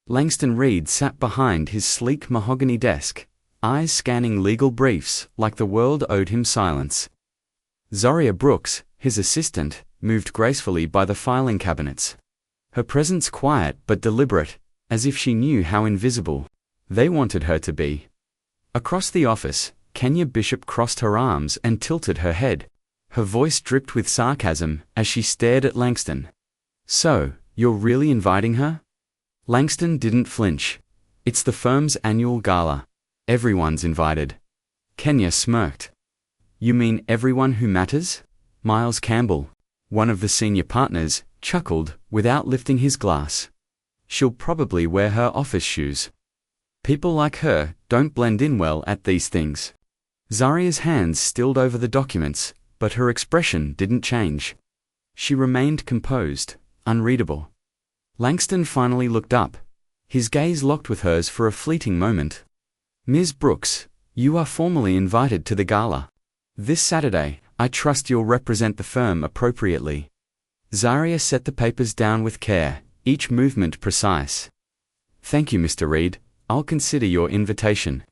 Langston Reed sat behind his sleek mahogany desk, eyes scanning legal briefs like the world owed him silence. Zoria Brooks, his assistant, moved gracefully by the filing cabinets. Her presence quiet but deliberate, as if she knew how invisible they wanted her to be. Across the office, Kenya Bishop crossed her arms and tilted her head. Her voice dripped with sarcasm as she stared at Langston. "So, you're really inviting her?" Langston didn't flinch. "It's the firm's annual gala. Everyone's invited." Kenya smirked. "You mean everyone who matters?" Miles Campbell, one of the senior partners, chuckled without lifting his glass. "She'll probably wear her office shoes. People like her don't blend in well at these things." Zaria's hands stilled over the documents, but her expression didn't change. She remained composed, unreadable. Langston finally looked up. His gaze locked with hers for a fleeting moment. "Ms. Brooks, you are formally invited to the gala. This Saturday. I trust you'll represent the firm appropriately." Zaria set the papers down with care, each movement precise. "Thank you, Mr. Reed. I'll consider your invitation."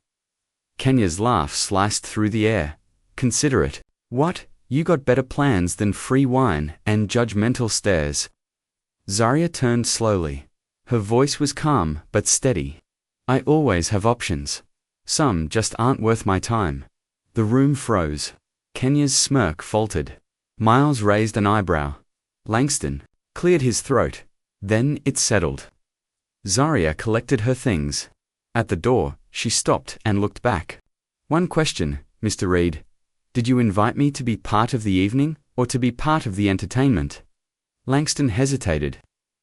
Kenya's laugh sliced through the air. "Consider it? What? You got better plans than free wine and judgmental stares." Zaria turned slowly. Her voice was calm but steady. "I always have options. Some just aren't worth my time." The room froze. Kenya's smirk faltered. Miles raised an eyebrow. Langston cleared his throat. Then it settled. Zaria collected her things. At the door, she stopped and looked back. "One question, Mr. Reed. Did you invite me to be part of the evening, or to be part of the entertainment?" Langston hesitated.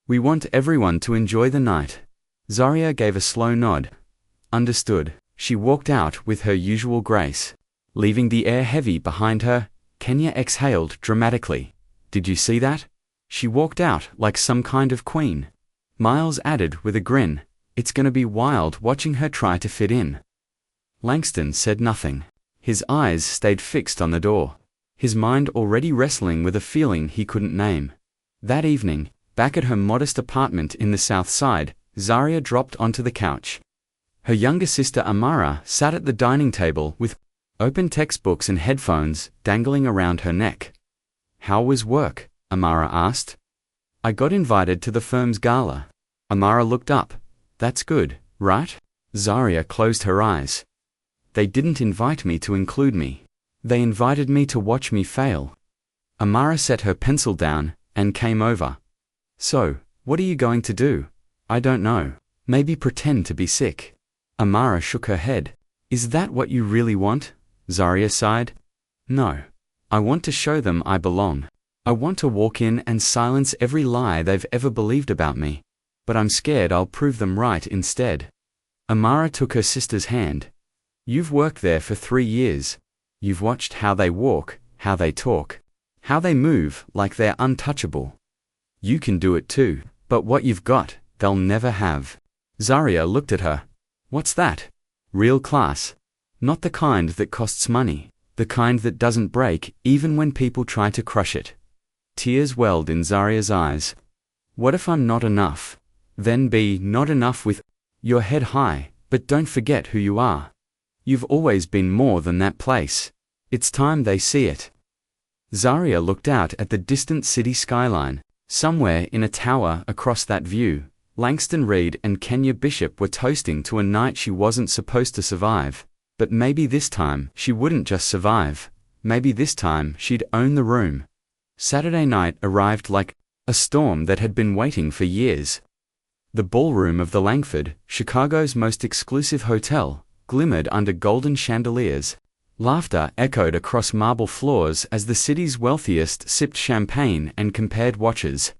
"We want everyone to enjoy the night." Zaria gave a slow nod. "Understood." She walked out with her usual grace. Leaving the air heavy behind her, Kenya exhaled dramatically. "Did you see that? She walked out like some kind of queen." Miles added with a grin, "It's gonna be wild watching her try to fit in." Langston said nothing. His eyes stayed fixed on the door, his mind already wrestling with a feeling he couldn't name. That evening, back at her modest apartment in the South Side, Zaria dropped onto the couch. Her younger sister Amara sat at the dining table with open textbooks and headphones dangling around her neck. "How was work?" Amara asked. "I got invited to the firm's gala." Amara looked up. "That's good, right?" Zaria closed her eyes. "They didn't invite me to include me. They invited me to watch me fail." Amara set her pencil down and came over. "So, what are you going to do?" "I don't know. Maybe pretend to be sick." Amara shook her head. "Is that what you really want?" Zaria sighed. "No. I want to show them I belong. I want to walk in and silence every lie they've ever believed about me. But I'm scared I'll prove them right instead." Amara took her sister's hand. "You've worked there for 3 years. You've watched how they walk, how they talk, how they move like they're untouchable. You can do it too, but what you've got, they'll never have." Zaria looked at her. "What's that?" "Real class. Not the kind that costs money, the kind that doesn't break even when people try to crush it." Tears welled in Zaria's eyes. "What if I'm not enough? Then be not enough with your head high, but don't forget who you are. You've always been more than that place. It's time they see it." Zaria looked out at the distant city skyline. Somewhere in a tower across that view, Langston Reed and Kenya Bishop were toasting to a night she wasn't supposed to survive. But maybe this time she wouldn't just survive. Maybe this time she'd own the room. Saturday night arrived like a storm that had been waiting for years. The ballroom of the Langford, Chicago's most exclusive hotel, glimmered under golden chandeliers. Laughter echoed across marble floors as the city's wealthiest sipped champagne and compared watches.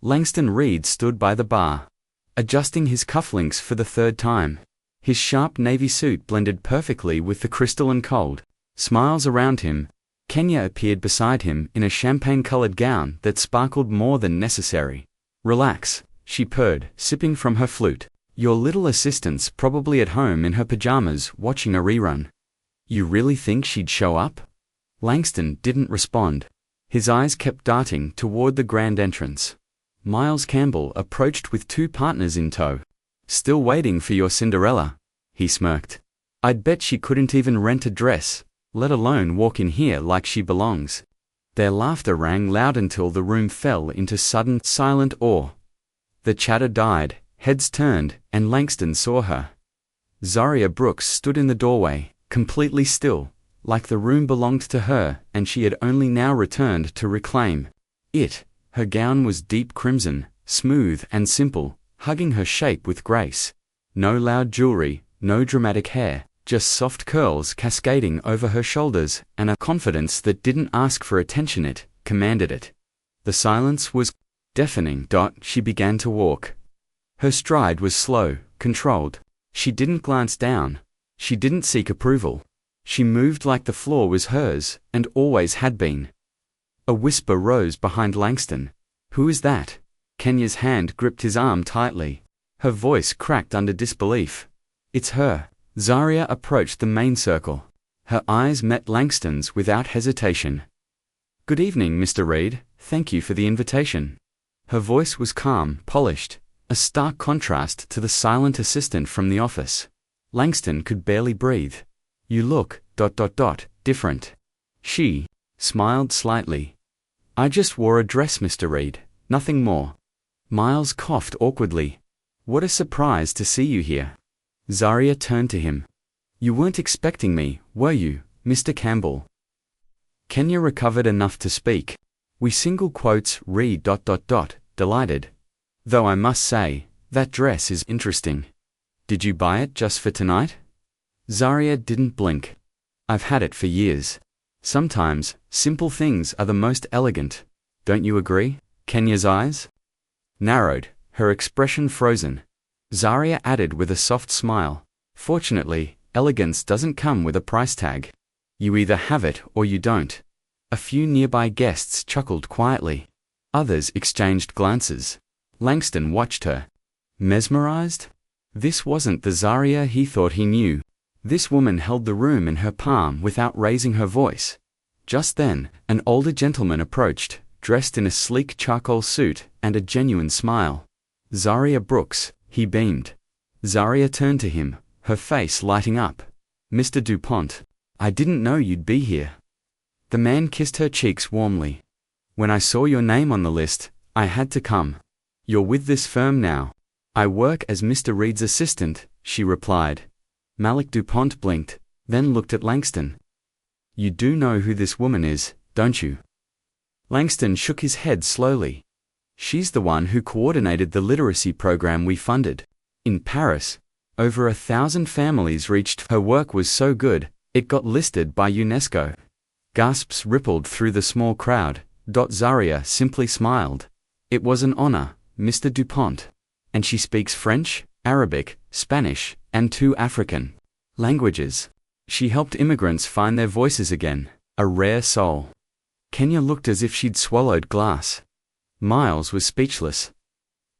Langston Reed stood by the bar, adjusting his cufflinks for the 3rd time. His sharp navy suit blended perfectly with the crystalline cold. Smiles around him. Kenya appeared beside him in a champagne-colored gown that sparkled more than necessary. "Relax," she purred, sipping from her flute. "Your little assistant's probably at home in her pajamas watching a rerun." "You really think she'd show up?" Langston didn't respond. His eyes kept darting toward the grand entrance. Miles Campbell approached with 2 partners in tow. Still waiting for your Cinderella, he smirked. I'd bet she couldn't even rent a dress, let alone walk in here like she belongs. Their laughter rang loud until the room fell into sudden, silent awe. The chatter died, heads turned, and Langston saw her. Zaria Brooks stood in the doorway, completely still, like the room belonged to her and she had only now returned to reclaim it. Her gown was deep crimson, smooth and simple, hugging her shape with grace. No loud jewelry, no dramatic hair, just soft curls cascading over her shoulders and a confidence that didn't ask for attention, it commanded it. The silence was deafening. She began to walk. Her stride was slow, controlled. She didn't glance down. She didn't seek approval. She moved like the floor was hers and always had been. A whisper rose behind Langston. Who is that? Kenya's hand gripped his arm tightly. Her voice cracked under disbelief. It's her. Zaria approached the main circle. Her eyes met Langston's without hesitation. Good evening, Mr. Reed. Thank you for the invitation. Her voice was calm, polished, a stark contrast to the silent assistant from the office. Langston could barely breathe. You look, different. She smiled slightly. I just wore a dress, Mr. Reed, nothing more. Miles coughed awkwardly. What a surprise to see you here. Zaria turned to him. You weren't expecting me, were you, Mr. Campbell? Kenya recovered enough to speak. We single quotes Reed. Delighted. Though I must say, that dress is interesting. Did you buy it just for tonight? Zaria didn't blink. I've had it for years. Sometimes, simple things are the most elegant. Don't you agree? Kenya's eyes narrowed, her expression frozen. Zaria added with a soft smile. Fortunately, elegance doesn't come with a price tag. You either have it or you don't. A few nearby guests chuckled quietly. Others exchanged glances. Langston watched her. Mesmerized? This wasn't the Zaria he thought he knew. This woman held the room in her palm without raising her voice. Just then, an older gentleman approached, dressed in a sleek charcoal suit and a genuine smile. Zaria Brooks, he beamed. Zaria turned to him, her face lighting up. Mr. DuPont, I didn't know you'd be here. The man kissed her cheeks warmly. When I saw your name on the list, I had to come. You're with this firm now. I work as Mr. Reed's assistant, she replied. Malik DuPont blinked, then looked at Langston. You do know who this woman is, don't you? Langston shook his head slowly. She's the one who coordinated the literacy program we funded. In Paris, over 1,000 families reached. Her work was so good, it got listed by UNESCO. Gasps rippled through the small crowd. Zaria simply smiled. It was an honor, Mr. DuPont. And she speaks French, Arabic, Spanish, and 2 African languages. She helped immigrants find their voices again, a rare soul. Kenya looked as if she'd swallowed glass. Miles was speechless.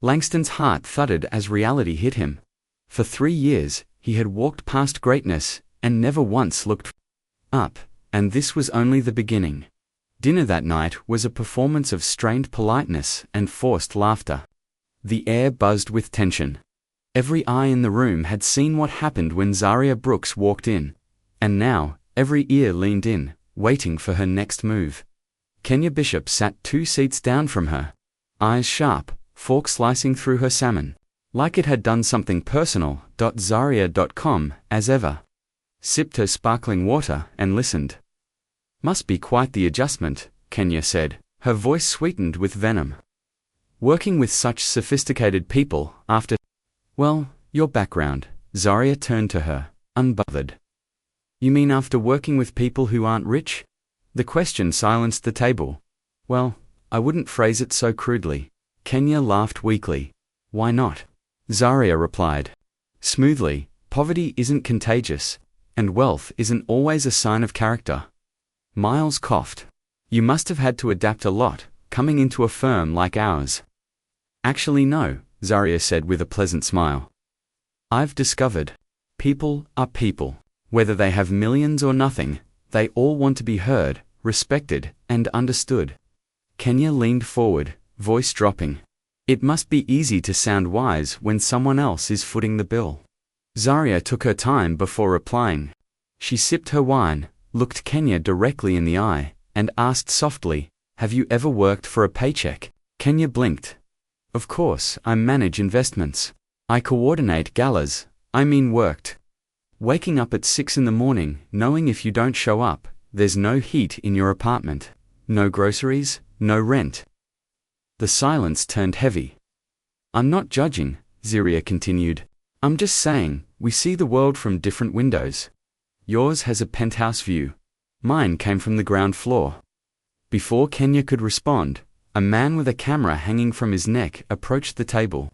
Langston's heart thudded as reality hit him. For 3 years, he had walked past greatness and never once looked up, and this was only the beginning. Dinner that night was a performance of strained politeness and forced laughter. The air buzzed with tension. Every eye in the room had seen what happened when Zaria Brooks walked in, and now, every ear leaned in, waiting for her next move. Kenya Bishop sat 2 seats down from her, eyes sharp, fork slicing through her salmon, like it had done something personal. Zaria.com, as ever, sipped her sparkling water and listened. Must be quite the adjustment, Kenya said, her voice sweetened with venom. Working with such sophisticated people after... Well, your background, Zaria turned to her, unbothered. You mean after working with people who aren't rich? The question silenced the table. Well, I wouldn't phrase it so crudely. Kenya laughed weakly. Why not? Zaria replied. Smoothly, poverty isn't contagious, and wealth isn't always a sign of character. Miles coughed. You must have had to adapt a lot, coming into a firm like ours. Actually no, Zaria said with a pleasant smile. I've discovered. People are people. Whether they have millions or nothing, they all want to be heard, respected, and understood. Kenya leaned forward, voice dropping. It must be easy to sound wise when someone else is footing the bill. Zaria took her time before replying. She sipped her wine, looked Kenya directly in the eye, and asked softly, "Have you ever worked for a paycheck?" Kenya blinked. "Of course, I manage investments. I coordinate galas, worked. Waking up at 6 in the morning, knowing if you don't show up, there's no heat in your apartment, no groceries, no rent." The silence turned heavy. "I'm not judging," Zaria continued. "I'm just saying, we see the world from different windows. Yours has a penthouse view. Mine came from the ground floor." Before Kenya could respond, a man with a camera hanging from his neck approached the table.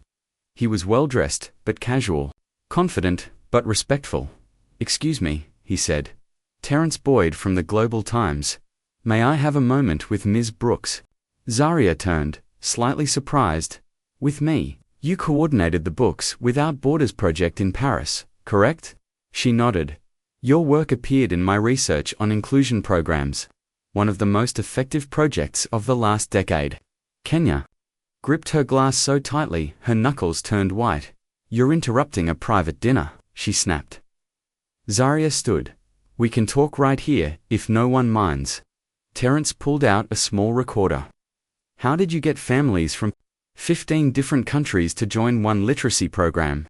He was well-dressed, but casual, confident, but respectful. "Excuse me," he said. "Terence Boyd from the Global Times. May I have a moment with Ms. Brooks?" Zaria turned, slightly surprised. "With me? You coordinated the Books Without Borders project in Paris, correct?" She nodded. "Your work appeared in my research on inclusion programs, one of the most effective projects of the last decade." Kenya gripped her glass so tightly her knuckles turned white. "You're interrupting a private dinner," she snapped. Zaria stood. "We can talk right here, if no one minds." Terence pulled out a small recorder. "How did you get families from 15 different countries to join one literacy program?"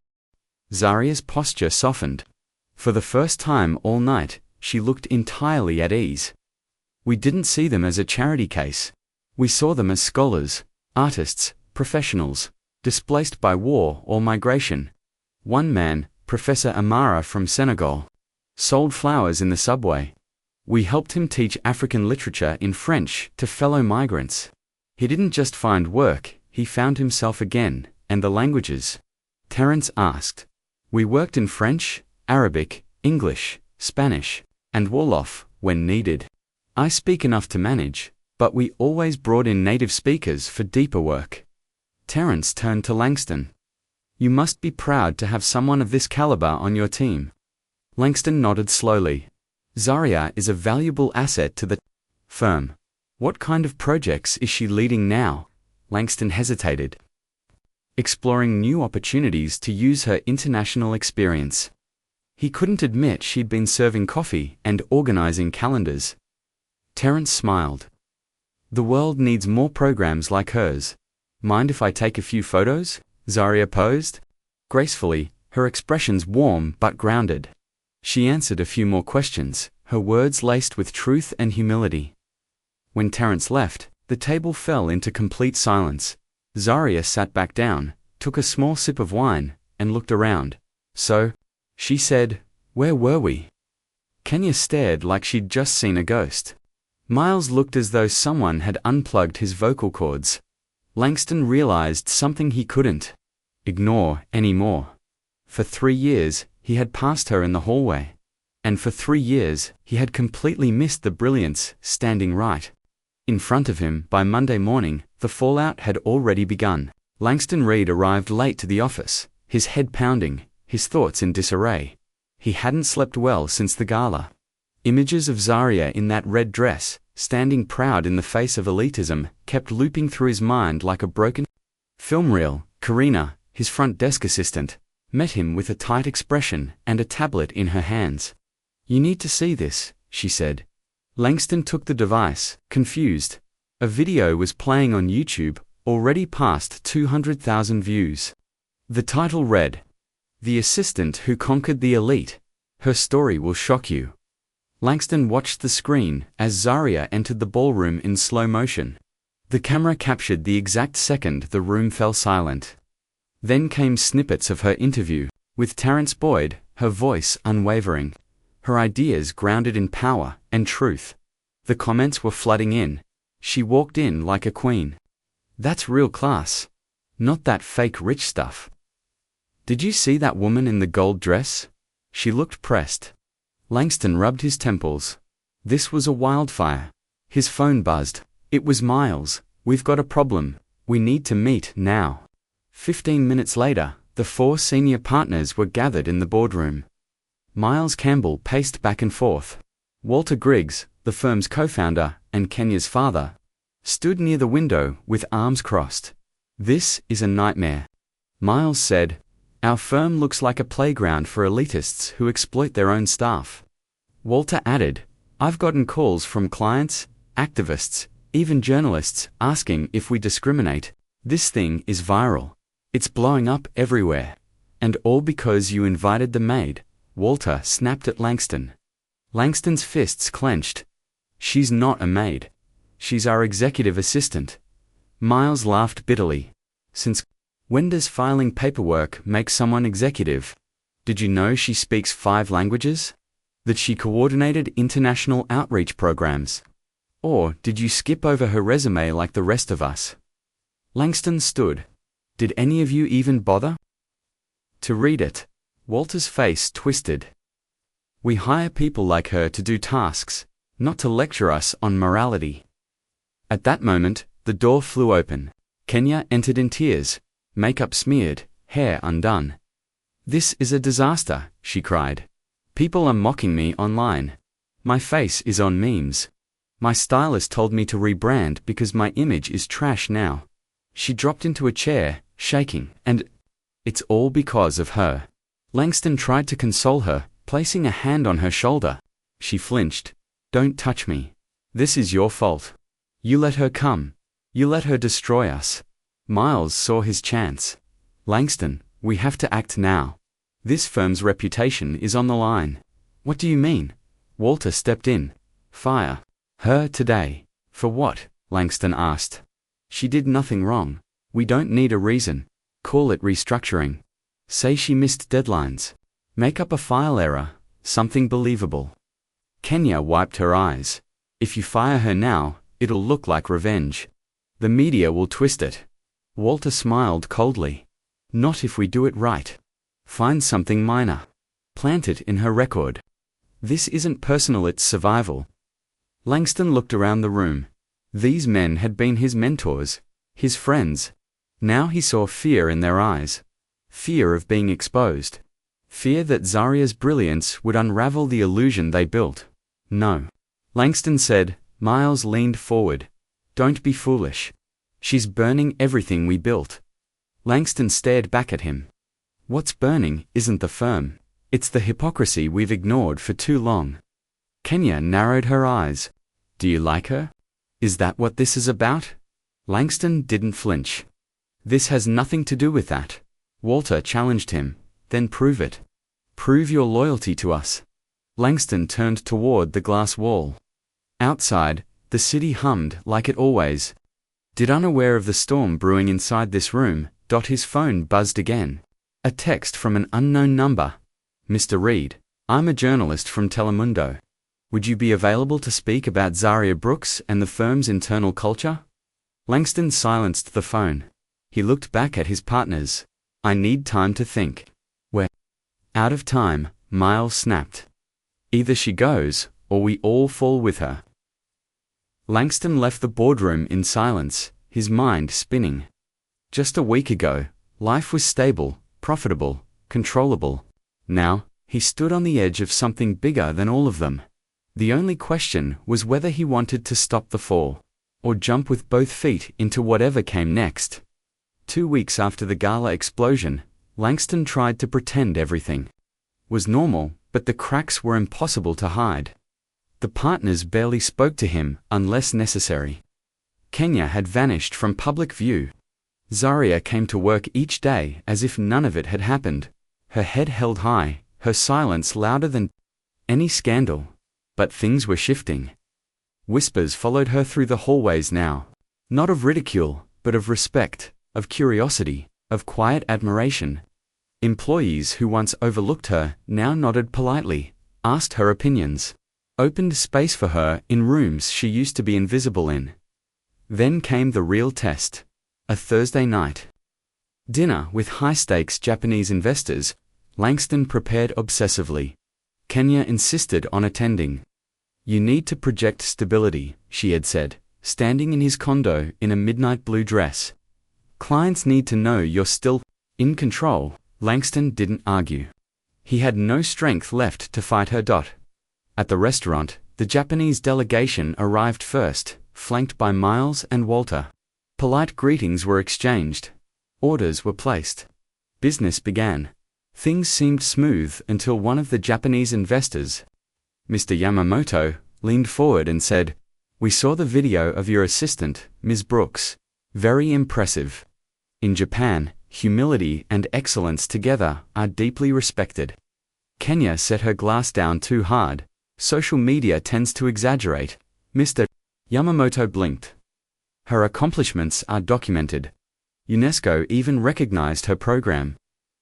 Zaria's posture softened. For the first time all night, she looked entirely at ease. "We didn't see them as a charity case. We saw them as scholars, artists, professionals, displaced by war or migration. One man, Professor Amara from Senegal, sold flowers in the subway. We helped him teach African literature in French to fellow migrants. He didn't just find work, he found himself again, and the languages." Terence asked. "We worked in French, Arabic, English, Spanish, and Wolof, when needed. I speak enough to manage, but we always brought in native speakers for deeper work." Terence turned to Langston. "You must be proud to have someone of this caliber on your team." Langston nodded slowly. "Zaria is a valuable asset to the firm. What kind of projects is she leading now?" Langston hesitated. "Exploring new opportunities to use her international experience." He couldn't admit she'd been serving coffee and organizing calendars. Terence smiled. "The world needs more programs like hers. Mind if I take a few photos?" Zaria posed. Gracefully, her expressions warm but grounded. She answered a few more questions, her words laced with truth and humility. When Terence left, the table fell into complete silence. Zaria sat back down, took a small sip of wine, and looked around. "So," she said, "where were we?" Kenya stared like she'd just seen a ghost. Miles looked as though someone had unplugged his vocal cords. Langston realized something he couldn't ignore anymore. For 3 years, he had passed her in the hallway. And for 3 years, he had completely missed the brilliance standing right in front of him. By Monday morning, the fallout had already begun. Langston Reed arrived late to the office, his head pounding, his thoughts in disarray. He hadn't slept well since the gala. Images of Zaria in that red dress, standing proud in the face of elitism, kept looping through his mind like a broken film reel. Karina, his front desk assistant, met him with a tight expression and a tablet in her hands. "You need to see this," she said. Langston took the device, confused. A video was playing on YouTube, already past 200,000 views. The title read, "The Assistant Who Conquered the Elite. Her Story Will Shock You." Langston watched the screen as Zaria entered the ballroom in slow motion. The camera captured the exact second the room fell silent. Then came snippets of her interview with Terence Boyd, her voice unwavering, her ideas grounded in power and truth. The comments were flooding in. She walked in like a queen. "That's real class. Not that fake rich stuff. Did you see that woman in the gold dress?" She looked pressed. Langston rubbed his temples. This was a wildfire. His phone buzzed. It was Miles. "We've got a problem. We need to meet now." 15 minutes later, the 4 senior partners were gathered in the boardroom. Miles Campbell paced back and forth. Walter Griggs, the firm's co-founder and Kenya's father, stood near the window with arms crossed. This is a nightmare. Miles said, "Our firm looks like a playground for elitists who exploit their own staff." Walter added, "I've gotten calls from clients, activists, even journalists asking if we discriminate. This thing is viral. It's blowing up everywhere. And all because you invited the maid." Walter snapped at Langston. Langston's fists clenched. "She's not a maid. She's our executive assistant." Miles laughed bitterly. "Since when does filing paperwork make someone executive? Did you know she speaks 5 languages? That she coordinated international outreach programs? Or did you skip over her resume like the rest of us?" Langston stood. "Did any of you even bother to read it?" Walter's face twisted. "We hire people like her to do tasks, not to lecture us on morality." At that moment, the door flew open. Kenya entered in tears, makeup smeared, hair undone. "This is a disaster," she cried. "People are mocking me online. My face is on memes. My stylist told me to rebrand because my image is trash now." She dropped into a chair, shaking, and it's all because of her. Langston tried to console her, placing a hand on her shoulder. She flinched. "Don't touch me. This is your fault. You let her come. You let her destroy us." Miles saw his chance. "Langston, we have to act now. This firm's reputation is on the line." "What do you mean?" Walter stepped in. "Fire her today." "For what?" Langston asked. "She did nothing wrong. We don't need a reason. Call it restructuring. Say she missed deadlines. Make up a file error, something believable." Kenya wiped her eyes. "If you fire her now, it'll look like revenge. The media will twist it." Walter smiled coldly. "Not if we do it right. Find something minor. Plant it in her record. This isn't personal, it's survival." Langston looked around the room. These men had been his mentors, his friends. Now he saw fear in their eyes. Fear of being exposed. Fear that Zaria's brilliance would unravel the illusion they built. "No," Langston said. Miles leaned forward. "Don't be foolish. She's burning everything we built." Langston stared back at him. "What's burning isn't the firm. It's the hypocrisy we've ignored for too long." Kenya narrowed her eyes. "Do you like her? Is that what this is about?" Langston didn't flinch. "This has nothing to do with that." Walter challenged him. "Then prove it. Prove your loyalty to us." Langston turned toward the glass wall. Outside, the city hummed like it always did. Unaware of the storm brewing inside this room, his phone buzzed again. A text from an unknown number. "Mr. Reed, I'm a journalist from Telemundo. Would you be available to speak about Zaria Brooks and the firm's internal culture?" Langston silenced the phone. He looked back at his partners. "I need time to think." "We're out of time," Miles snapped. "Either she goes, or we all fall with her." Langston left the boardroom in silence, his mind spinning. Just a week ago, life was stable, profitable, controllable. Now, he stood on the edge of something bigger than all of them. The only question was whether he wanted to stop the fall, or jump with both feet into whatever came next. 2 weeks after the gala explosion, Langston tried to pretend everything was normal, but the cracks were impossible to hide. The partners barely spoke to him unless necessary. Kenya had vanished from public view. Zaria came to work each day as if none of it had happened, her head held high, her silence louder than any scandal. But things were shifting. Whispers followed her through the hallways now. Not of ridicule, but of respect, of curiosity, of quiet admiration. Employees who once overlooked her now nodded politely, asked her opinions, opened space for her in rooms she used to be invisible in. Then came the real test. A Thursday night dinner with high-stakes Japanese investors. Langston prepared obsessively. Kenya insisted on attending. "You need to project stability," she had said, standing in his condo in a midnight blue dress. "Clients need to know you're still in control." Langston didn't argue. He had no strength left to fight her. At the restaurant, the Japanese delegation arrived first, flanked by Miles and Walter. Polite greetings were exchanged. Orders were placed. Business began. Things seemed smooth until one of the Japanese investors, Mr. Yamamoto, leaned forward and said, "We saw the video of your assistant, Ms. Brooks. Very impressive. In Japan, humility and excellence together are deeply respected." Kenya set her glass down too hard. Social media tends to exaggerate. Mr. Yamamoto blinked. Her accomplishments are documented. UNESCO even recognized her program.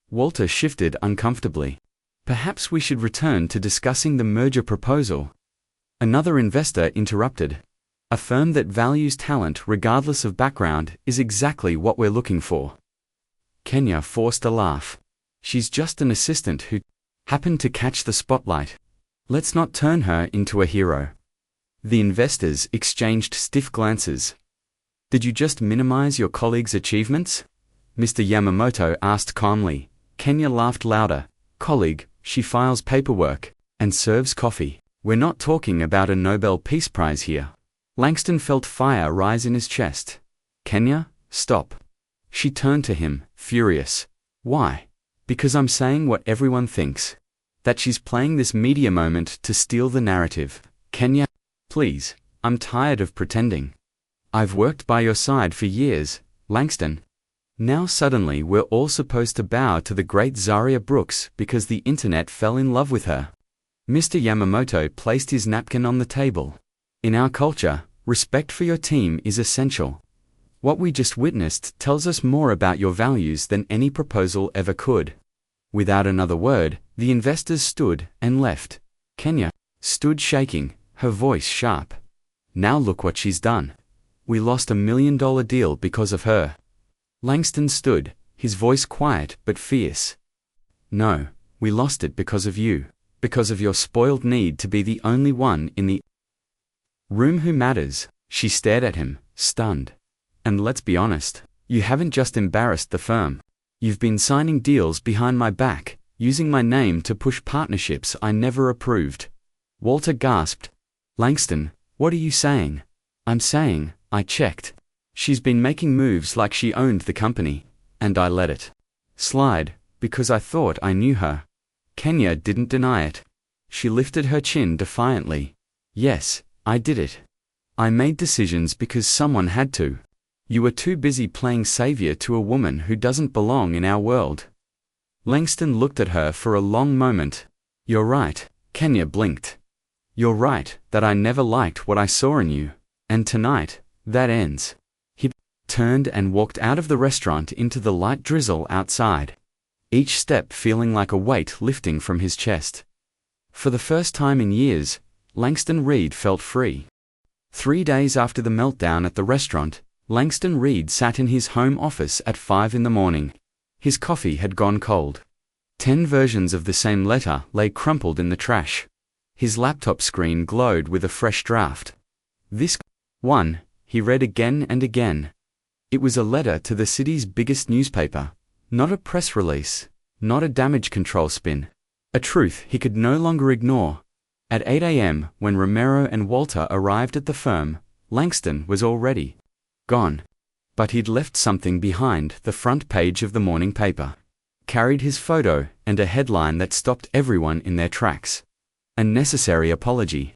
Walter shifted uncomfortably. Perhaps we should return to discussing the merger proposal. Another investor interrupted. A firm that values talent regardless of background is exactly what we're looking for. Kenya forced a laugh. She's just an assistant who happened to catch the spotlight. Let's not turn her into a hero. The investors exchanged stiff glances. Did you just minimize your colleague's achievements? Mr. Yamamoto asked calmly. Kenya laughed louder. Colleague, she files paperwork and serves coffee. We're not talking about a Nobel Peace Prize here. Langston felt fire rise in his chest. Kenya, stop. She turned to him, furious. Why? Because I'm saying what everyone thinks. That she's playing this media moment to steal the narrative. Kenya, please, I'm tired of pretending. I've worked by your side for years, Langston. Now suddenly we're all supposed to bow to the great Zaria Brooks because the internet fell in love with her. Mr. Yamamoto placed his napkin on the table. In our culture, respect for your team is essential. What we just witnessed tells us more about your values than any proposal ever could. Without another word, the investors stood and left. Kenya stood shaking, her voice sharp. Now look what she's done. We lost $1 million deal because of her. Langston stood, his voice quiet but fierce. No, we lost it because of you, because of your spoiled need to be the only one in the room who matters. She stared at him, stunned. And let's be honest, you haven't just embarrassed the firm. You've been signing deals behind my back, using my name to push partnerships I never approved. Walter gasped. Langston, what are you saying? I'm saying, I checked. She's been making moves like she owned the company, and I let it slide, because I thought I knew her. Kenya didn't deny it. She lifted her chin defiantly. Yes, I did it. I made decisions because someone had to. You were too busy playing savior to a woman who doesn't belong in our world. Langston looked at her for a long moment. You're right, Kenya blinked. You're right, that I never liked what I saw in you. And tonight, that ends. He turned and walked out of the restaurant into the light drizzle outside, each step feeling like a weight lifting from his chest. For the first time in years, Langston Reed felt free. 3 days after the meltdown at the restaurant, Langston Reed sat in his home office at 5 in the morning. His coffee had gone cold. 10 versions of the same letter lay crumpled in the trash. His laptop screen glowed with a fresh draft. This one, he read again and again. It was a letter to the city's biggest newspaper, not a press release, not a damage control spin. A truth he could no longer ignore. At 8 a.m., when Romero and Walter arrived at the firm, Langston was already gone. But he'd left something behind, the front page of the morning paper. Carried his photo and a headline that stopped everyone in their tracks. A necessary apology.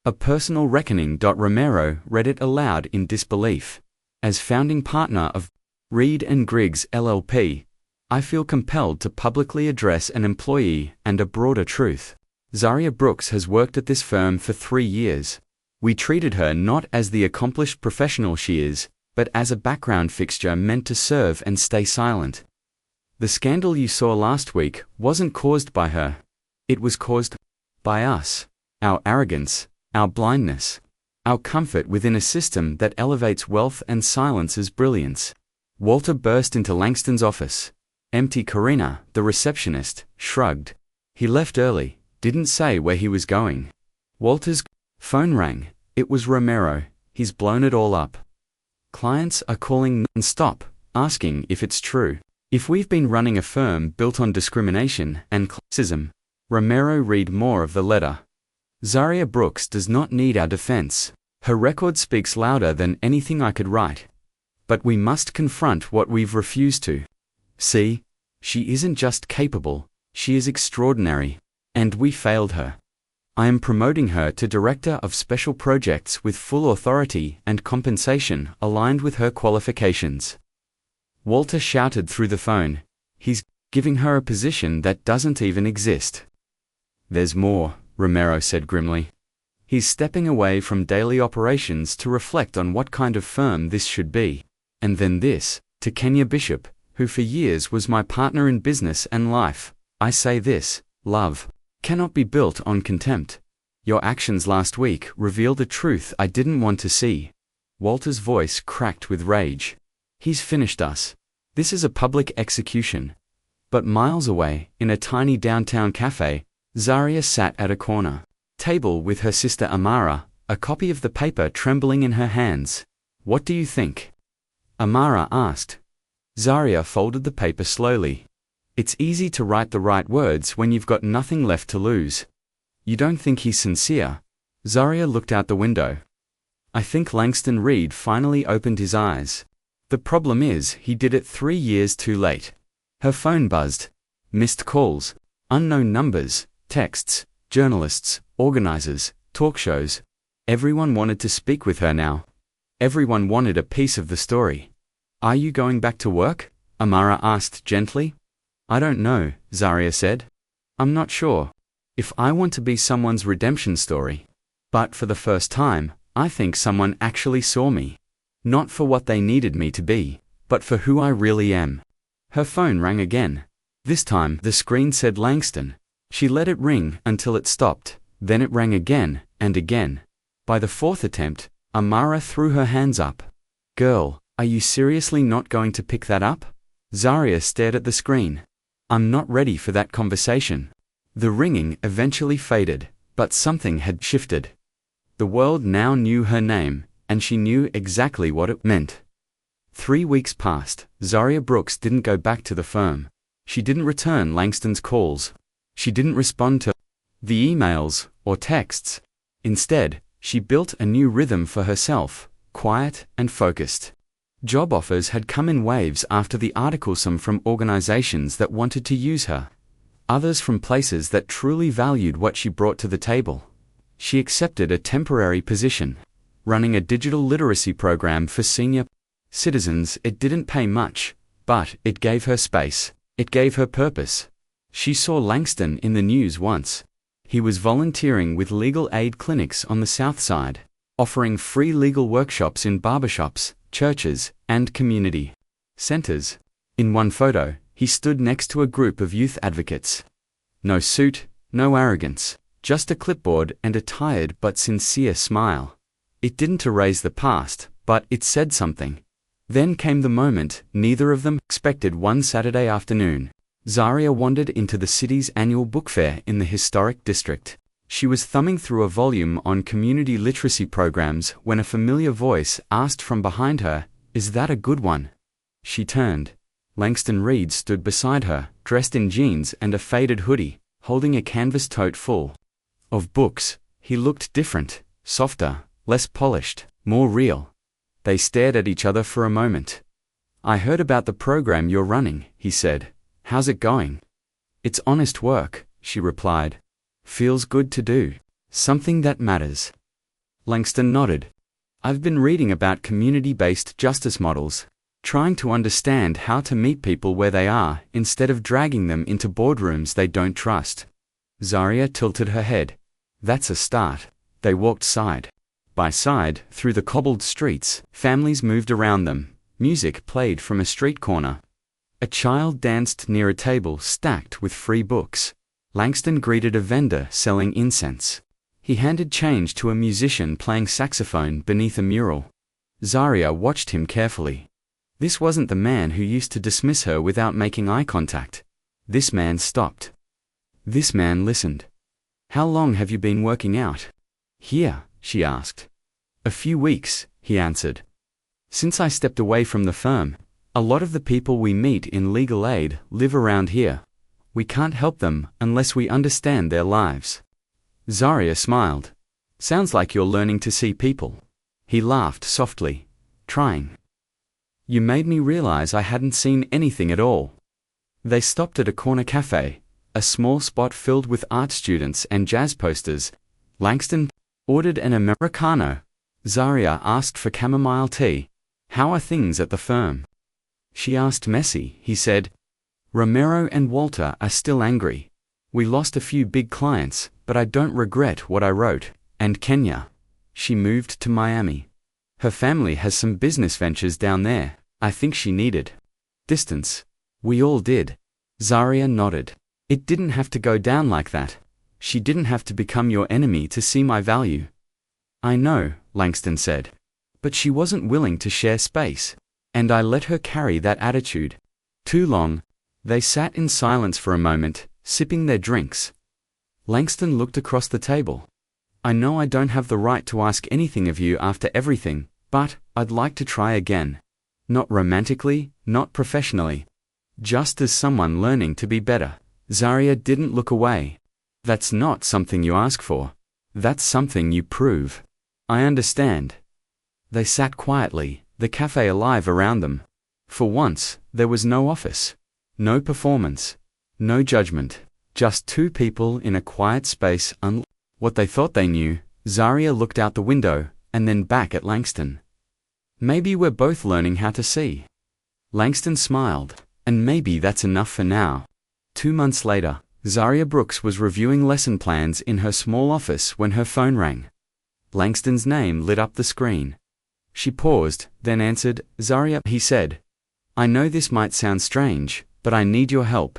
A personal reckoning. Romero read it aloud in disbelief. As founding partner of Reed & Griggs LLP, I feel compelled to publicly address an employee and a broader truth. Zaria Brooks has worked at this firm for 3 years. We treated her not as the accomplished professional she is, but as a background fixture meant to serve and stay silent. The scandal you saw last week wasn't caused by her. It was caused by us. Our arrogance, our blindness, our comfort within a system that elevates wealth and silences brilliance. Walter burst into Langston's office. Empty. Karina, the receptionist, shrugged. He left early, didn't say where he was going. Walter's phone rang. It was Romero. He's blown it all up. Clients are calling non-stop, asking if it's true. If we've been running a firm built on discrimination and classism. Romero read more of the letter. Zaria Brooks does not need our defense. Her record speaks louder than anything I could write. But we must confront what we've refused to. See? She isn't just capable, she is extraordinary. And we failed her. I am promoting her to Director of Special Projects with full authority and compensation aligned with her qualifications. Walter shouted through the phone. He's giving her a position that doesn't even exist. There's more, Romero said grimly. He's stepping away from daily operations to reflect on what kind of firm this should be. And then this, to Kenya Bishop, who for years was my partner in business and life. I say this, love cannot be built on contempt. Your actions last week revealed a truth I didn't want to see. Walter's voice cracked with rage. He's finished us. This is a public execution. But miles away, in a tiny downtown cafe, Zaria sat at a corner table with her sister Amara, a copy of the paper trembling in her hands. What do you think? Amara asked. Zaria folded the paper slowly. It's easy to write the right words when you've got nothing left to lose. You don't think he's sincere? Zaria looked out the window. I think Langston Reed finally opened his eyes. The problem is, he did it 3 years too late. Her phone buzzed. Missed calls, unknown numbers, texts, journalists, organizers, talk shows. Everyone wanted to speak with her now. Everyone wanted a piece of the story. Are you going back to work? Amara asked gently. I don't know, Zaria said. I'm not sure. If I want to be someone's redemption story. But for the first time, I think someone actually saw me. Not for what they needed me to be, but for who I really am. Her phone rang again. This time, the screen said Langston. She let it ring until it stopped, then it rang again and again. By the 4th attempt, Amara threw her hands up. Girl, are you seriously not going to pick that up? Zaria stared at the screen. I'm not ready for that conversation. The ringing eventually faded, but something had shifted. The world now knew her name, and she knew exactly what it meant. 3 weeks passed. Zaria Brooks didn't go back to the firm. She didn't return Langston's calls. She didn't respond to the emails or texts. Instead, she built a new rhythm for herself, quiet and focused. Job offers had come in waves after the article, some from organizations that wanted to use her, others from places that truly valued what she brought to the table. She accepted a temporary position, running a digital literacy program for senior citizens. It didn't pay much, but it gave her space. It gave her purpose. She saw Langston in the news once. He was volunteering with legal aid clinics on the South Side, offering free legal workshops in barbershops, churches, and community centers. In one photo, he stood next to a group of youth advocates. No suit, no arrogance, just a clipboard and a tired but sincere smile. It didn't erase the past, but it said something. Then came the moment neither of them expected. One Saturday afternoon, Zaria wandered into the city's annual book fair in the historic district. She was thumbing through a volume on community literacy programs when a familiar voice asked from behind her, "Is that a good one?" She turned. Langston Reed stood beside her, dressed in jeans and a faded hoodie, holding a canvas tote full of books. He looked different, softer, less polished, more real. They stared at each other for a moment. "I heard about the program you're running," he said. "How's it going?" "It's honest work," she replied. "Feels good to do something that matters." Langston nodded. "I've been reading about community-based justice models, trying to understand how to meet people where they are instead of dragging them into boardrooms they don't trust." Zaria tilted her head. "That's a start." They walked side by side through the cobbled streets. Families moved around them. Music played from a street corner. A child danced near a table stacked with free books. Langston greeted a vendor selling incense. He handed change to a musician playing saxophone beneath a mural. Zaria watched him carefully. This wasn't the man who used to dismiss her without making eye contact. This man stopped. This man listened. "How long have you been working out here?" she asked. "A few weeks," he answered. "Since I stepped away from the firm, a lot of the people we meet in legal aid live around here. We can't help them unless we understand their lives." Zaria smiled. "Sounds like you're learning to see people." He laughed softly. "Trying." You made me realize I hadn't seen anything at all. They stopped at a corner cafe, a small spot filled with art students and jazz posters. Langston ordered an Americano. Zaria asked for chamomile tea. How are things at the firm? She asked messy, he said. Romero and Walter are still angry. We lost a few big clients, but I don't regret what I wrote. And Kenya. She moved to Miami. Her family has some business ventures down there. I think she needed distance. We all did. Zaria nodded. It didn't have to go down like that. She didn't have to become your enemy to see my value. I know, Langston said. But she wasn't willing to share space. And I let her carry that attitude. Too long. They sat in silence for a moment, sipping their drinks. Langston looked across the table. I know I don't have the right to ask anything of you after everything, but I'd like to try again. Not romantically, not professionally. Just as someone learning to be better. Zaria didn't look away. That's not something you ask for. That's something you prove. I understand. They sat quietly, the cafe alive around them. For once, there was no office. No performance. No judgment. Just two people in a quiet space. What they thought they knew. Zaria looked out the window, and then back at Langston. Maybe we're both learning how to see. Langston smiled. And maybe that's enough for now. 2 months later, Zaria Brooks was reviewing lesson plans in her small office when her phone rang. Langston's name lit up the screen. She paused, then answered. Zaria, he said. I know this might sound strange, but I need your help.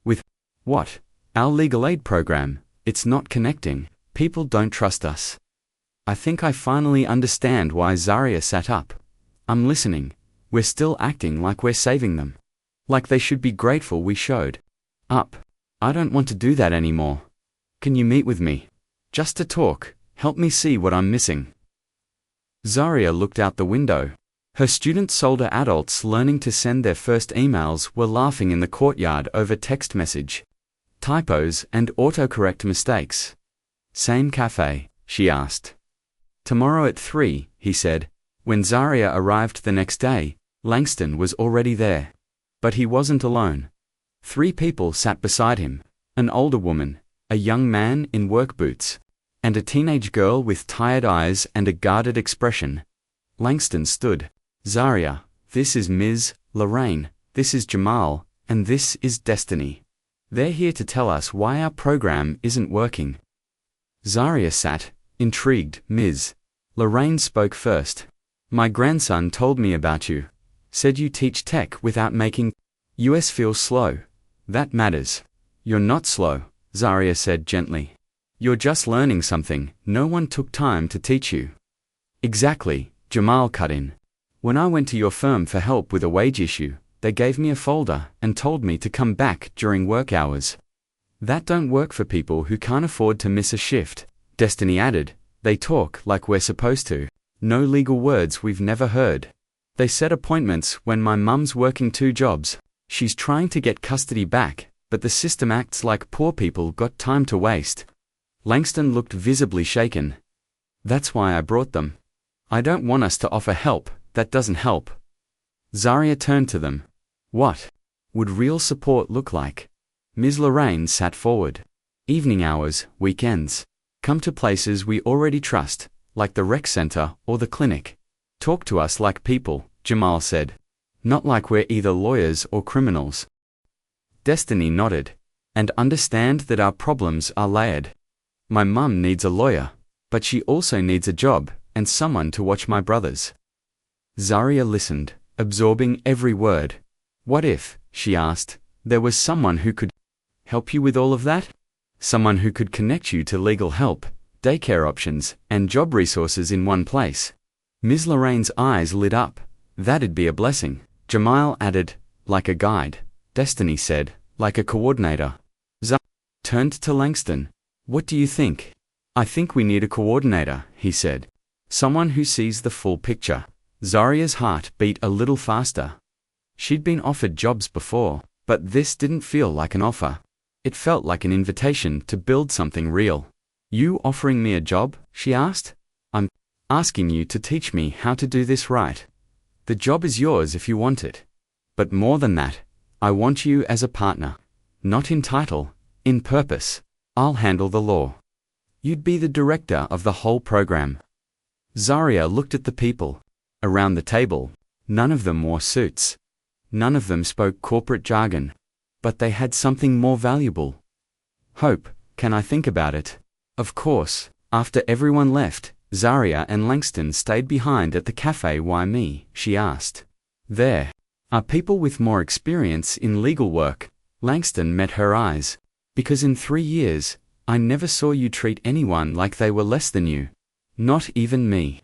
With what? Our legal aid program. It's not connecting. People don't trust us. I think I finally understand why. Zaria sat up. I'm listening. We're still acting like we're saving them. Like they should be grateful we showed up. I don't want to do that anymore. Can you meet with me? Just to talk, help me see what I'm missing. Zaria looked out the window. Her students, older adults learning to send their first emails, were laughing in the courtyard over text message, typos and autocorrect mistakes. Same cafe, she asked. Tomorrow at 3, he said. When Zaria arrived the next day, Langston was already there. But he wasn't alone. 3 people sat beside him, an older woman, a young man in work boots, and a teenage girl with tired eyes and a guarded expression. Langston stood. Zaria, this is Ms. Lorraine, this is Jamal, and this is Destiny. They're here to tell us why our program isn't working. Zaria sat, intrigued. Ms. Lorraine spoke first. My grandson told me about you. Said you teach tech without making us feel slow. That matters. You're not slow, Zaria said gently. You're just learning something no one took time to teach you. Exactly, Jamal cut in. When I went to your firm for help with a wage issue, they gave me a folder and told me to come back during work hours. That don't work for people who can't afford to miss a shift, Destiny added. They talk like we're supposed to. No legal words we've never heard. They set appointments when my mum's working 2 jobs. She's trying to get custody back, but the system acts like poor people got time to waste. Langston looked visibly shaken. That's why I brought them. I don't want us to offer help, that doesn't help. Zaria turned to them. What would real support look like? Ms. Lorraine sat forward. Evening hours, weekends. Come to places we already trust, like the rec center or the clinic. Talk to us like people, Jamal said. Not like we're either lawyers or criminals. Destiny nodded. And understand that our problems are layered. My mum needs a lawyer, but she also needs a job and someone to watch my brothers. Zaria listened, absorbing every word. What if, she asked, there was someone who could help you with all of that? Someone who could connect you to legal help, daycare options, and job resources in one place. Ms. Lorraine's eyes lit up. That'd be a blessing. Jamal added, like a guide. Destiny said, like a coordinator. Zaria turned to Langston. What do you think? I think we need a coordinator, he said. Someone who sees the full picture. Zaria's heart beat a little faster. She'd been offered jobs before, but this didn't feel like an offer. It felt like an invitation to build something real. You offering me a job? She asked. I'm asking you to teach me how to do this right. The job is yours if you want it. But more than that, I want you as a partner. Not in title, in purpose. I'll handle the law. You'd be the director of the whole program. Zarya looked at the people around the table. None of them wore suits. None of them spoke corporate jargon. But they had something more valuable. Hope. Can I think about it? Of course. After everyone left, Zarya and Langston stayed behind at the cafe. Why me? She asked. There are people with more experience in legal work. Langston met her eyes. Because in 3 years, I never saw you treat anyone like they were less than you. Not even me.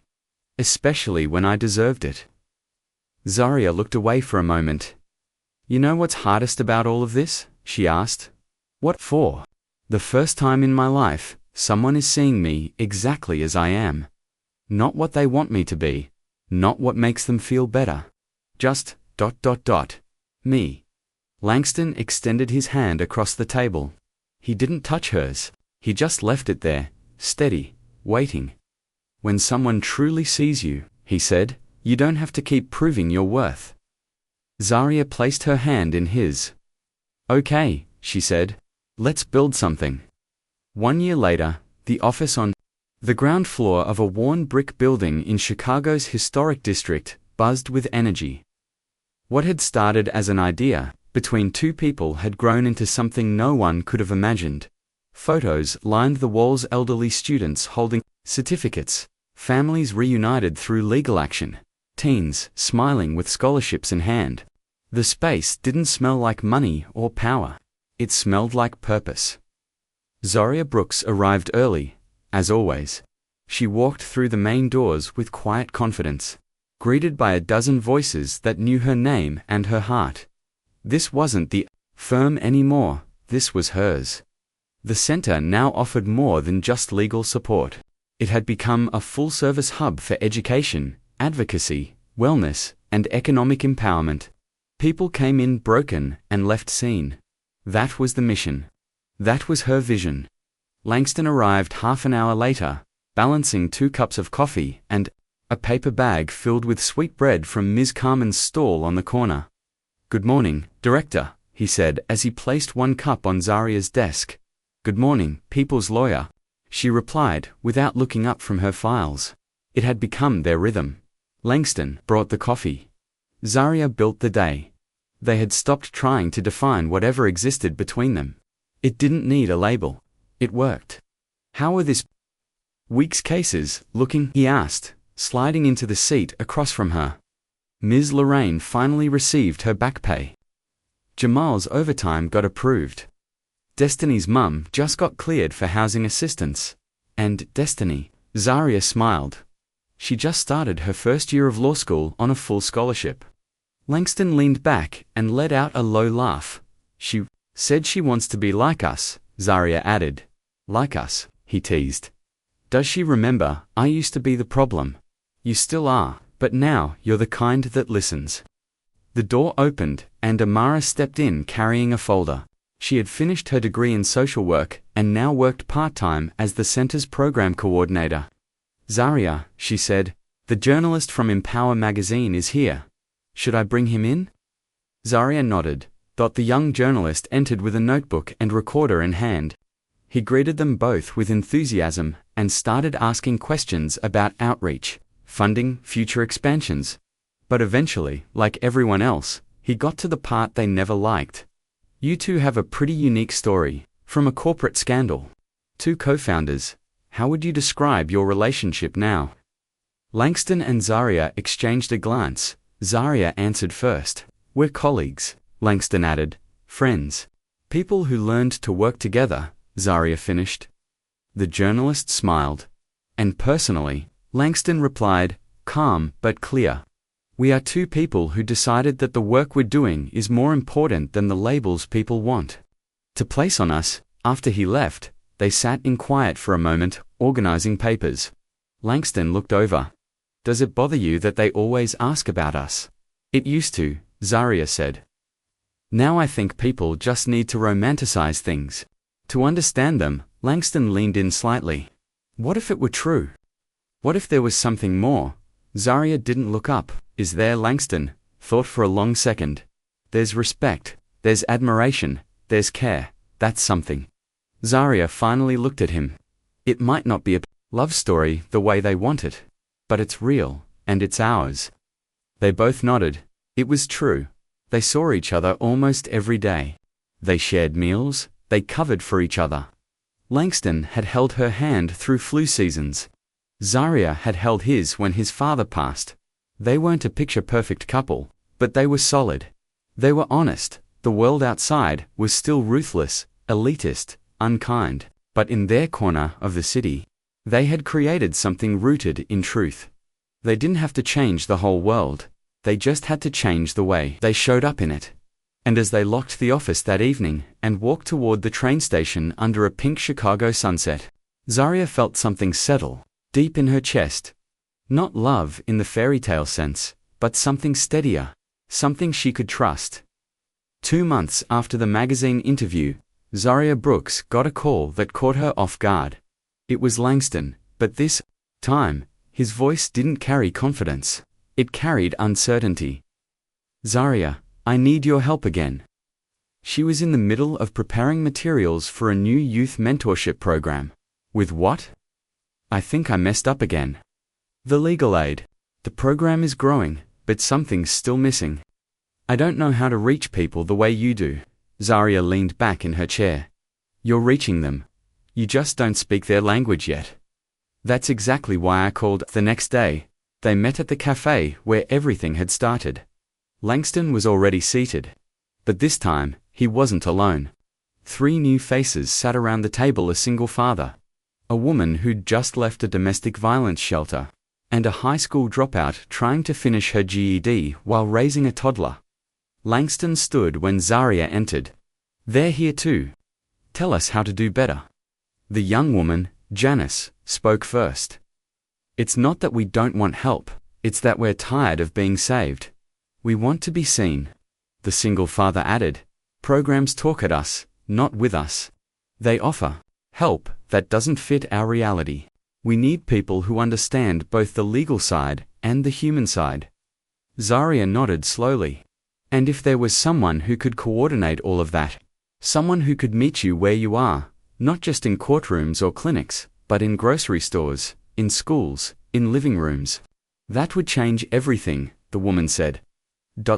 Especially when I deserved it. Zarya looked away for a moment. You know what's hardest about all of this? She asked. What for? The first time in my life, someone is seeing me exactly as I am. Not what they want me to be. Not what makes them feel better. Just ... me. Langston extended his hand across the table. He didn't touch hers. He just left it there, steady, waiting. When someone truly sees you, he said, you don't have to keep proving your worth. Zarya placed her hand in his. Okay, she said. Let's build something. 1 year later, the office on the ground floor of a worn brick building in Chicago's historic district buzzed with energy. What had started as an idea between two people had grown into something no one could have imagined. Photos lined the walls, elderly students holding certificates, families reunited through legal action, teens smiling with scholarships in hand. The space didn't smell like money or power. It smelled like purpose. Zarya Brooks arrived early, as always. She walked through the main doors with quiet confidence, greeted by a dozen voices that knew her name and her heart. This wasn't the firm anymore, this was hers. The center now offered more than just legal support. It had become a full-service hub for education, advocacy, wellness, and economic empowerment. People came in broken and left seen. That was the mission. That was her vision. Langston arrived half an hour later, balancing 2 cups of coffee and a paper bag filled with sweetbread from Ms. Carmen's stall on the corner. Good morning, Director, he said as he placed 1 cup on Zarya's desk. Good morning, People's Lawyer, she replied without looking up from her files. It had become their rhythm. Langston brought the coffee. Zarya built the day. They had stopped trying to define whatever existed between them. It didn't need a label. It worked. How were this week's cases looking? He asked, sliding into the seat across from her. Ms. Lorraine finally received her back pay. Jamal's overtime got approved. Destiny's mum just got cleared for housing assistance. And Destiny, Zarya smiled. She just started her first year of law school on a full scholarship. Langston leaned back and let out a low laugh. She said she wants to be like us, Zarya added. Like us, he teased. Does she remember? I used to be the problem. You still are, but now you're the kind that listens. The door opened, and Amara stepped in carrying a folder. She had finished her degree in social work and now worked part-time as the center's program coordinator. Zarya, she said, the journalist from Empower magazine is here. Should I bring him in? Zarya nodded. The young journalist entered with a notebook and recorder in hand. He greeted them both with enthusiasm and started asking questions about outreach, funding, future expansions. But eventually, like everyone else, he got to the part they never liked. You two have a pretty unique story, from a corporate scandal. 2 co-founders. How would you describe your relationship now? Langston and Zarya exchanged a glance. Zarya answered first. We're colleagues, Langston added. Friends. People who learned to work together, Zarya finished. The journalist smiled. And personally, Langston replied, calm but clear. We are 2 people who decided that the work we're doing is more important than the labels people want to place on us. After he left, they sat in quiet for a moment, organizing papers. Langston looked over. Does it bother you that they always ask about us? It used to, Zarya said. Now I think people just need to romanticize things. To understand them, Langston leaned in slightly. What if it were true? What if there was something more? Zarya didn't look up, Is there? Langston thought for a long second. There's respect, there's admiration, there's care. That's something. Zarya finally looked at him. It might not be a love story the way they want it, but it's real, and it's ours. They both nodded. It was true. They saw each other almost every day. They shared meals, they covered for each other. Langston had held her hand through flu seasons. Zarya had held his when his father passed. They weren't a picture-perfect couple, but they were solid. They were honest. The world outside was still ruthless, elitist, unkind, but in their corner of the city, they had created something rooted in truth. They didn't have to change the whole world. They just had to change the way they showed up in it. And as they locked the office that evening and walked toward the train station under a pink Chicago sunset, Zarya felt something settle deep in her chest. Not love in the fairy tale sense, but something steadier, something she could trust. 2 months after the magazine interview, Zarya Brooks got a call that caught her off guard. It was Langston, but this time, his voice didn't carry confidence. It carried uncertainty. Zarya, I need your help again. She was in the middle of preparing materials for a new youth mentorship program. With what? I think I messed up again. The legal aid. The program is growing, but something's still missing. I don't know how to reach people the way you do. Zarya leaned back in her chair. You're reaching them. You just don't speak their language yet. That's exactly why I called. The next day, they met at the cafe where everything had started. Langston was already seated. But this time, he wasn't alone. 3 new faces sat around the table: a single father, a woman who'd just left a domestic violence shelter, and a high school dropout trying to finish her GED while raising a toddler. Langston stood when Zarya entered. They're here too. Tell us how to do better. The young woman, Janice, spoke first. It's not that we don't want help, it's that we're tired of being saved. We want to be seen. The single father added. Programs talk at us, not with us. They offer help that doesn't fit our reality. We need people who understand both the legal side and the human side. Zarya nodded slowly. And if there was someone who could coordinate all of that, someone who could meet you where you are, not just in courtrooms or clinics, but in grocery stores, in schools, in living rooms, that would change everything, the woman said.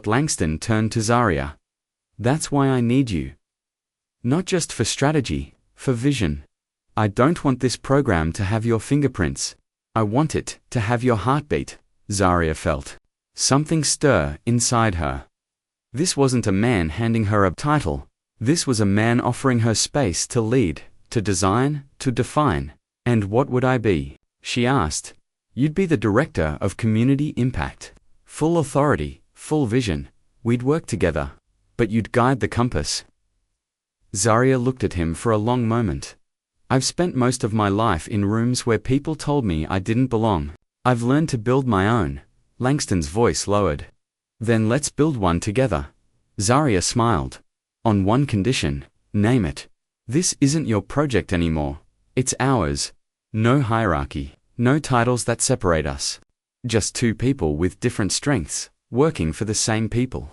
Langston turned to Zarya. That's why I need you. Not just for strategy, for vision. I don't want this program to have your fingerprints. I want it to have your heartbeat. Zarya felt something stir inside her. This wasn't a man handing her a title. This was a man offering her space to lead, to design, to define. And what would I be? She asked. You'd be the director of community impact. Full authority, full vision. We'd work together. But you'd guide the compass. Zarya looked at him for a long moment. I've spent most of my life in rooms where people told me I didn't belong. I've learned to build my own. Langston's voice lowered. Then let's build one together. Zarya smiled. On one condition. Name it. This isn't your project anymore. It's ours. No hierarchy. No titles that separate us. Just 2 people with different strengths, working for the same people.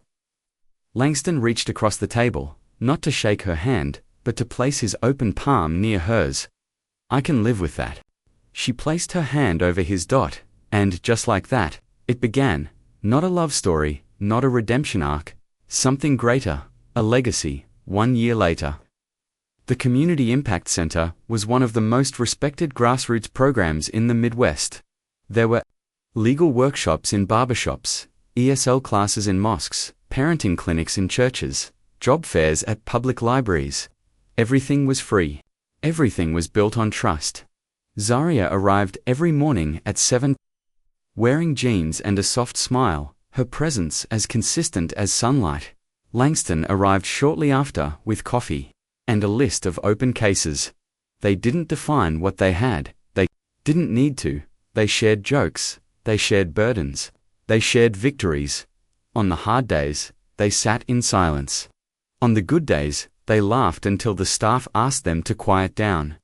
Langston reached across the table, not to shake her hand, but to place his open palm near hers. I can live with that. She placed her hand over his dot, and just like that, it began. Not a love story, not a redemption arc, something greater, a legacy. 1 year later. The Community Impact Center was one of the most respected grassroots programs in the Midwest. There were legal workshops in barbershops, ESL classes in mosques, parenting clinics in churches, job fairs at public libraries. Everything was free. Everything was built on trust. Zarya arrived every morning at 7, wearing jeans and a soft smile, her presence as consistent as sunlight. Langston arrived shortly after with coffee and a list of open cases. They didn't define what they had. They didn't need to. They shared jokes. They shared burdens. They shared victories. On the hard days, they sat in silence. On the good days, they laughed until the staff asked them to quiet down.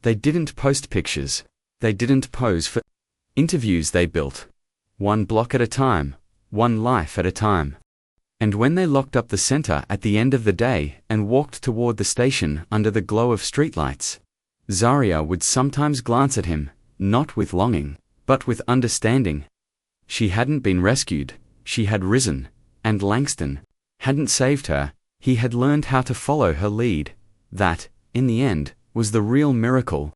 They didn't post pictures. They didn't pose for interviews. They built. 1 block at a time. one life at a time. And when they locked up the center at the end of the day and walked toward the station under the glow of streetlights, Zarya would sometimes glance at him, not with longing, but with understanding. She hadn't been rescued, she had risen, and Langston hadn't saved her, he had learned how to follow her lead. That, in the end, was the real miracle.